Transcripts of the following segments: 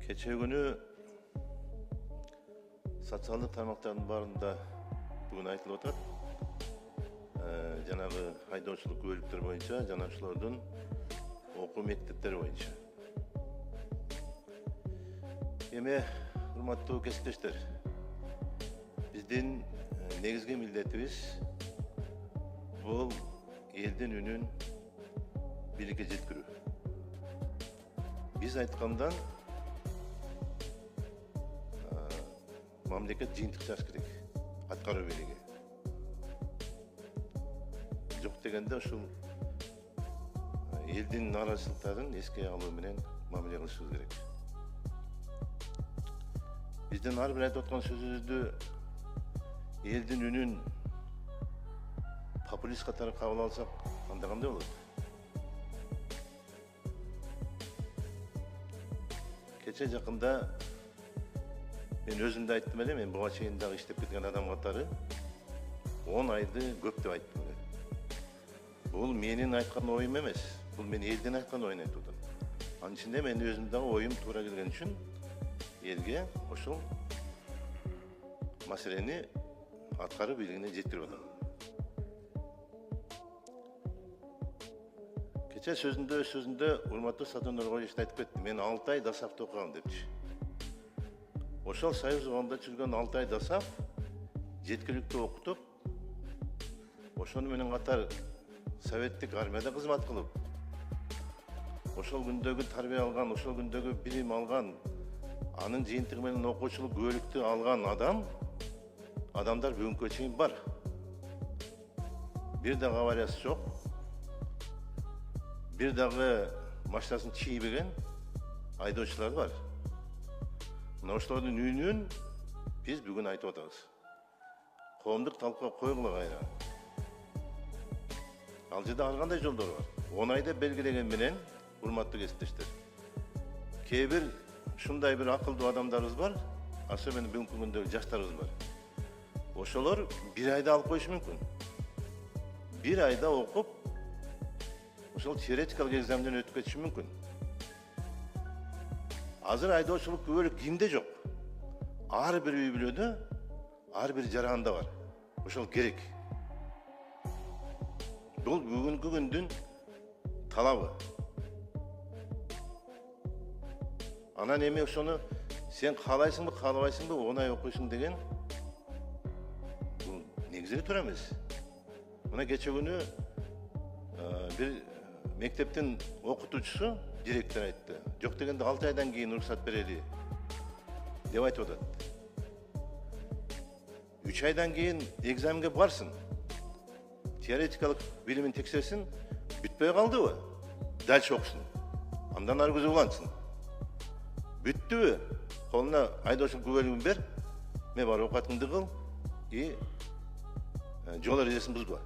Keçе günü социалдык тармактардын баарында бүгүн айтылып атат. Жанагы айдоочулук күбөлүктөр боюнча жана ошолордун окуу мектептери боюнча. Эми урматтуу кесиптештер, биздин негизги милдетибиз бул элдин үнүн бийликке жеткирүү. Биз айткандан мамлекет жыйынтык чыгыш керек, аткаруу бийлиги. Жок дегенде ушул элдин нааразычылыктарын эске алуу менен мамиле кылышыбыз керек. Биздин ар бир айтып аткан сөзүбүздү элдин үнүн популист катары кабыл алсак, анда кандай болот? Кече жакында мен өзүмдө айттым эле, мен буга чейин дагы иштеп кеткен адам катары 10 айды көп деп айттым эле. Бул менин айткан оюм эмес, бул мен элдин айткан оюн айтып атам. Анын ичинде мен өзүм дагы оюм туура келген үчүн элге ошол маселени аткаруу бийлигине жеткирип атам. Кече сөзүндө урматтуу Сатон Нургоевич айтып кетти. Мен 6 ай дасафты окугам депчи. Ошол Союз угамда жүргөн 6 ай дасаф жеткиликтүү окутуп, ошону менен катар советтик армияда кызмат кылып, ошол күндөгү тарбия алган, ошол күндөгү билим алган, анын жыйынтыгы менен окуучулук күбөлүктү алган адамдар бүгүнкү чейин бар. Бир дагы авариясы жок. Бир дагы машинасын чийбеген айдоочулар бар. Мына ошолордун үнүн биз бүгүн айтып атабыз. Коомдук талкууга койгула кайра. Ал жерде ар кандай жолдор бар. 10 айда белгилеген менен, урматтуу кесиптештер, кээ бир ушундай бир акылдуу адамдарыбыз бар, особенно бүгүнкү күндөгү жаштарыбыз бар. Ошолор 1 айда алып коюшу мүмкүн. 1 айда окуп, ошол теоретикалык экзаменден өтүп кетиши мүмкүн. Азыр айдоочулук күбөлүк кимде жок? Ар бир үй бүлөдө, ар бир жаранда бар. Ошол керек. Бул бүгүнкү күндүн талабы. Анан эми ошону сен каалайсыңбы, каалабайсыңбы, оңай окуйсуң деген бул негизги туура эмес. Мына кече күнү бир мектептин окутуучусу директор айтты. Жок дегенде 6 айдан кийин уруксат берели деп айтып атат. 3 айдан кийин экзаменге барсын. Теоретикалык билимин текшерсин, бүтпөй калдыбы? Дальше окусун. Андан ары көзү улансын. Бүттүбү? Колуна айдоочулук күбөлүгүн бер, мен бар окуатыңды кыл, жол эрежесин бузба.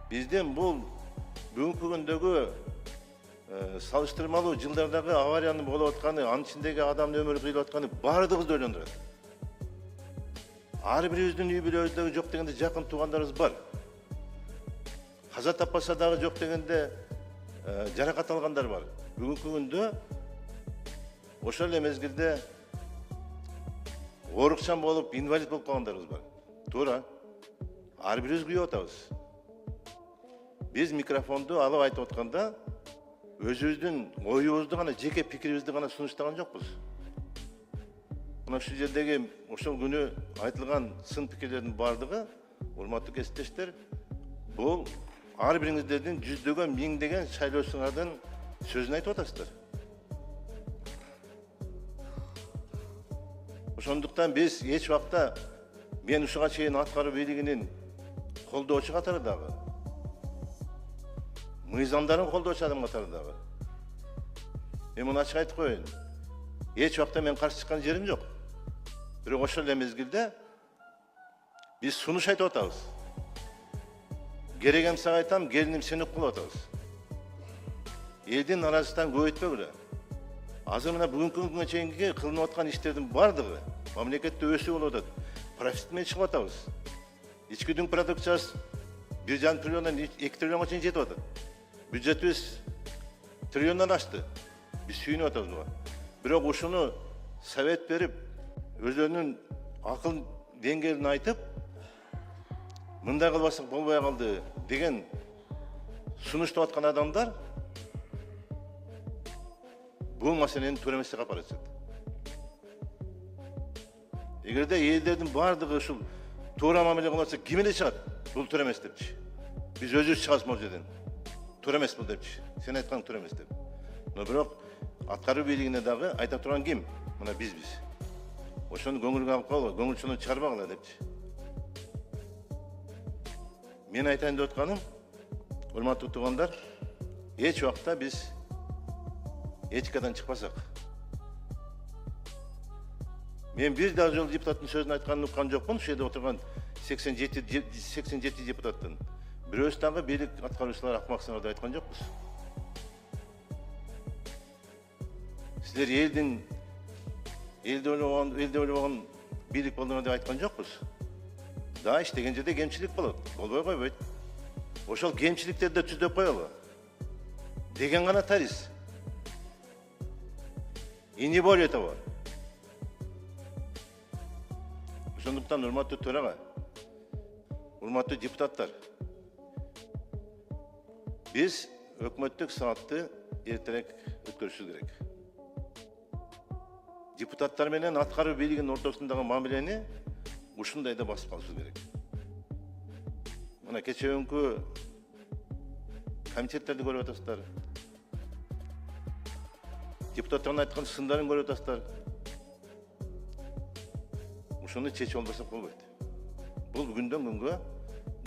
Бизден бул бүгүнкү күндөгү салыштырмалуу жылдардагы авариянын болуп атканы, анын ичиндеги адамдын өмүрү кыйылып атканы баардыгыбызды ойлондурат. Ар бирибиздин үй бүлөбүздөгү жок дегенде жакын туугандарыбыз бар. Каза таппаса дагы жок дегенде жаракат алгандар бар. Бүгүнкү күндө ошол эле мезгилде оорукчан болуп, инвалид болуп калгандарыбыз бар. Туура. Ар бирибиз күйүп атабыз. Биз микрофонду алып айтып атканда өзүбүздүн оюбузду гана, жеке пикирибизди гана сунуштаган жокпуз. Мына ушул жердеги ошол күнү айтылган сын пикирлердин баардыгы, урматтуу кесиптештер, бул ар бириңиздердин жүздөгөн, миңдеген шайлоочулардын сөзүн айтып атасыздар. Ошондуктан биз эч убакта мен ушуга чейин аткаруу бийлигинин колдоочу катары дагы, мыйзамдарын колдоочу адам катары дагы. Мен муну ачык айтып коеюн. Эч убакта мен каршы чыккан жерим жок. Бирок ошол эле мезгилде биз сунуш айтып атабыз. Керегем сага айтам, келиним сени уккулап атабыз. Элдин нааразычылыктан көбөйтпөгүлө. Азыр мына бүгүнкү күнгө чейинки кылынып аткан иштердин баардыгы мамлекетте өсүү болуп атат. Профит менен чыгып атабыз. Ички дүң продукциясы 1,5 триллиондан 2 триллионго чейин жетип атат. Бюджетибиз триллиондан ашты. Биз сүйүнүп атабыз буга. Бирок ушуну совет берип, өзүнүн акыл деңгээлин айтып, мындай кылбасак болбой калды деген сунуштап аткан адамдар бул маселени төрөмөсүн калп баратышат. Эгерде элдердин баардыгы ушул туура мамиле кылса, ким эле чыгат? Бул төрөмөс депчи. Биз өзүбүз чыгабыз могул жерден. Төрөмөс бул депчи. Сен айткаң төрөмөс деп. Но бирок аткаруу бийлигине дагы айта турган ким? Мына бизбиз. Ошону көңүлгө алып калгыла, көңүлчөнү чыгарбагыла депчи. Мен айтайын деп атканым, урматтуу туугандар, эч убакта биз этикадан чыкпасак. Мен бир да жол депутаттын сөзүн айтканын уккан жокмун. Ушул жерде отурган 87 депутаттын бирөөсү дагы бийлик аткаруучулар акмаксыңар деп айткан жокпуз. Силер элди ойлобогон бийлик болдуңар деп айткан жокпуз. Да, иштеген жерде кемчилик болот, болбой койбойт. Ошол кемчиликтерди түзөп коелу деген гана тарис. И не более того. Ошондуктан урматтуу төрага, урматтуу депутаттар, биз өкмөттүк саатты эртерээк өткөрүшүбүз керек. Депутаттар менен аткаруу бийлигинин ортосундагы мамилени ушундай да басып калышыбыз керек. Мына кечээкүнкү комитеттерди көрүп атасыздар. Депутаттардын айткан сындарын көрүп атасыздар. Ушуну чечип албасак болбойт. Бул күндөн күнгө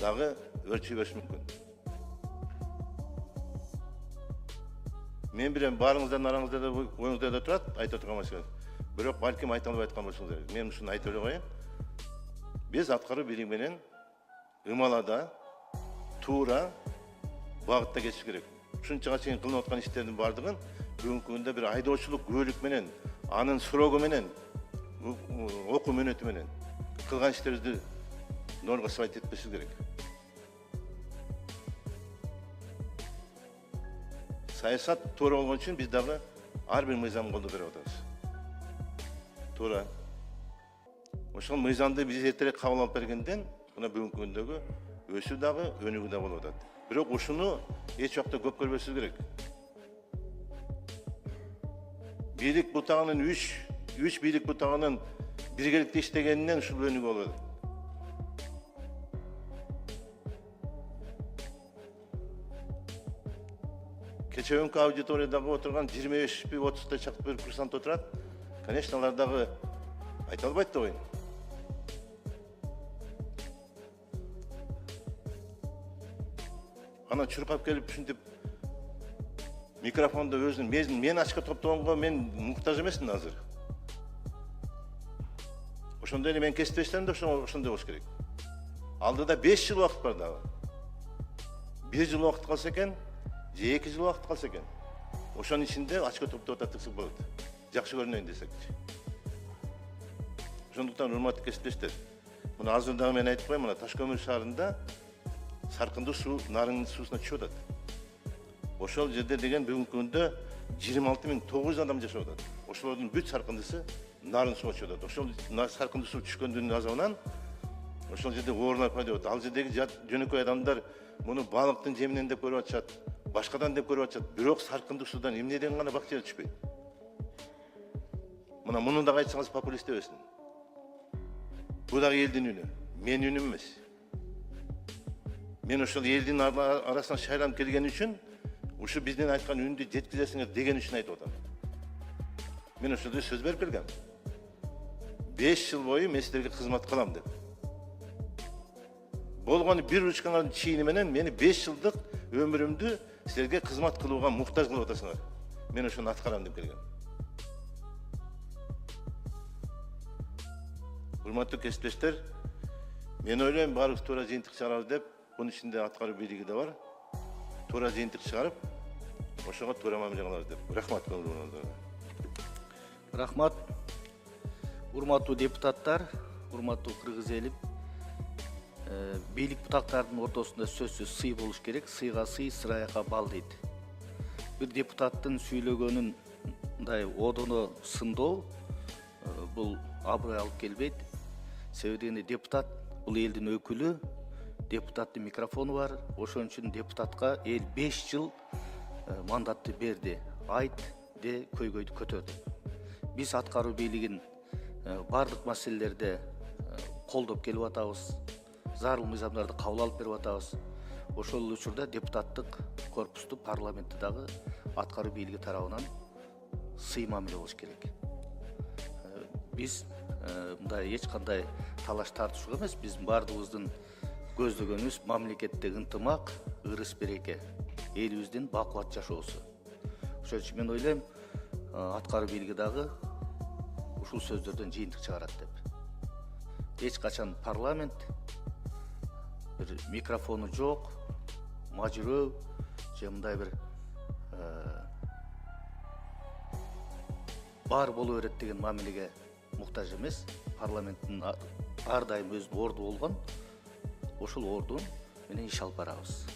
дагы өрчүй бериши мүмкүн. Мен билем баарыңыздын араңызда да оюңузда да турат, айта турган маселе. Бирок балким айта албай аткан болушуңуз керек. Мен ушуну айтып эле коеюн. Биз аткаруу бийлиги менен ымалада, туура багытта кетиш керек. Ушунчага чейин кылынып аткан иштердин баардыгын бүгүнкү күндө бир айдоочулук күбөлүк менен, анын срогу менен, окуу мөөнөтү менен кылган иштерибизди норго сыбайт этпешибиз керек. Саясат туура болгон үчүн биз дагы ар бир мыйзам колдоп берип атабыз. Туура. Ошол мыйзамды биз эртерээк кабыл алып бергенден, мына бүгүнкү күндөгү өсүү дагы, өнүгүү дагы болуп атат. Бирок ушуну эч убакта көп көрбөшүбүз керек. Бийлик бутагынын үч бийлик бутагынын биргеликте иштегенинен ушул өнүгүү болуп атат. Кечээкүнкү аудиториядагы отурган 25-30 чакты бир курсант отурат. Конечно, алар дагы айта албайт да оюн. Ана чуркап келип ушинтип микрофонду мен ачка топтогонго мен муктаж эмесмин азыр. Ошондой эле мен кесиптештерим да ошондой болуш керек. Алдыда 5 жыл убакыт бар дагы. 1 жыл убакыт калса экен, же 2 жыл убакыт калса экен. Ошонун ичинде ачка топтоп атсак болот. Жакшы көрүнөйүн десекчи. Ошондуктан урматтуу кесиптештер, мына азыр дагы мен айтып коеюн, мына Ташкөмүр шаарында саркындуу суу Нарыңдын суусуна түшүп атат. Ошол жерде деген бүгүнкү күндө 26.900 адам жашап атат. Ошолордун бүт саркындысы Нарын сууга түшүп атат. Ошол саркындуу суу түшкөндүн азабынан ошол жерде оорулар пайда болот. Ал жердеги жөнөкөй адамдар муну балыктын жеминен деп көрүп атышат, башкадан деп көрүп атышат. Бирок саркындуу суудан эмнеден гана бактыяр түшпөйт. Мына муну дагы айтсаңыз популист дебесин. Бул дагы элдин үнү, менин үнүм эмес. Мен ошол элдин арасына шайланып келген үчүн ушу биздин айткан үндү жеткизесиңер деген үчүн айтып атам. Мен ошол сөз берип келгем. 5 жыл бою мен силерге кызмат кылам деп. Болгону бир ручкаңардын чийини менен мени 5 жылдык өмүрүмдү силерге кызмат кылууга муктаж кылып атасыңар. Мен ошону аткарам деп келгем. Урматтуу кесиптештер, мен ойлойм баарыбыз туура жыйынтык чыгарабыз деп, бунун ичинде аткаруу бийлиги да бар. Туура жыйынтык чыгарып, ошого туура мамиле кылабыз деп. Рахмат көңүлүңөргө. Рахмат. Урматтуу депутаттар, урматтуу кыргыз эли, бийлик бутактардын ортосунда сөзсүз сый болуш керек. Сыйга сый, сыраяка бал дейт. Бир депутаттын сүйлөгөнүн мындай одоно сындоо бул аброй алып келбейт. Себеби дегенде депутат бул элдин өкүлү, депутаттын микрофону бар. Ошон үчүн депутатка эл 5 жыл мандатты берди. Айт де көйгөйдү көтөрдү. Биз аткаруу бийлигин бардык маселелерде колдоп келип атабыз. Зарыл мыйзамдарды кабыл алып берип атабыз. Ошол учурда депутаттык корпусту парламентте дагы аткаруу бийлиги тарабынан сый мамиле болуш керек. Биз мындай эч кандай талаш тартышуу эмес, биздин бардыгыбыздын көздөгөнүбүз мамлекетте ынтымак, ырыс береке, элибиздин бакубат жашоосу. Ошон үчүн мен ойлойм, аткаруу бийлиги дагы ушул сөздөрдөн жыйынтык чыгарат деп. Эч качан парламент бир микрофону жок, мажырөө же мындай бир бар боло берет деген мамилеге муктаж эмес. Парламенттин ар дайым өзүнүн орду болгон. Ошол орду менен иш алып барабыз.